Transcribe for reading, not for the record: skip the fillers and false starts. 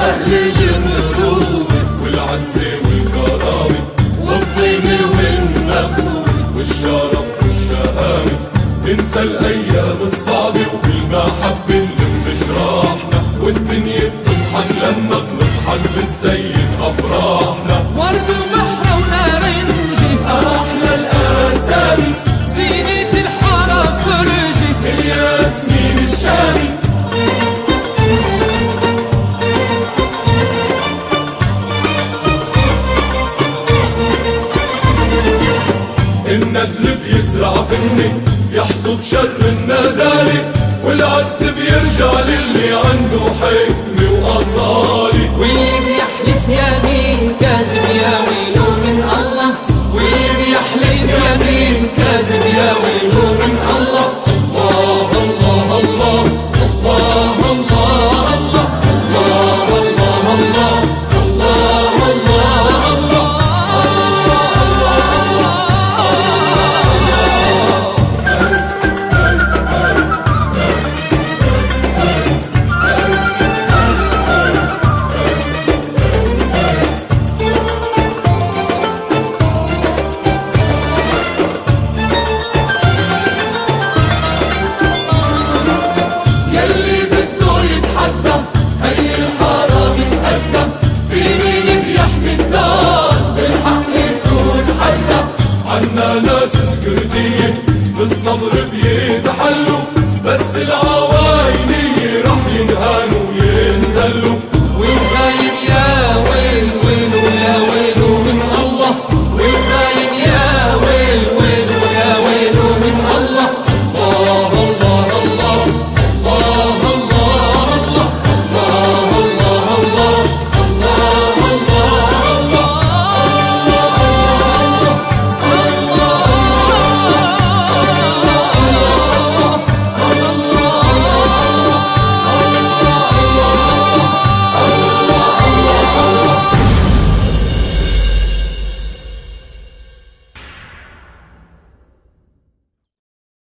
أهل المروءة والعزة والكرامة والطيبة والنخوة والشرف والشهامة. ننسى الأيام الصعبة وبالمحبة اللي بنشرحنا، والدنيا بتضحك لما بنضحك بتزين أفراحنا. ورد وبحر ونارنجي أحلى الأسامي، زينة الحرم فرجي الياسمين الشامي. الندل بيزرع فني يحصد شر الندالي، والعز بيرجع للي عنده حكمة وأصالة. واللي بيحلف يمين كاذب يا ويله من الله، واللي بيحلف يمين كاذب يا ويله من الله. الله الله الله الله الله الله الله الله الله الله الله. يلي بده يتحدى هي الحرام اتقدم، في مين بيحمي الدار بالحق يسود حدا. عنا ناس سكرتية بالصبر بيتحلوا،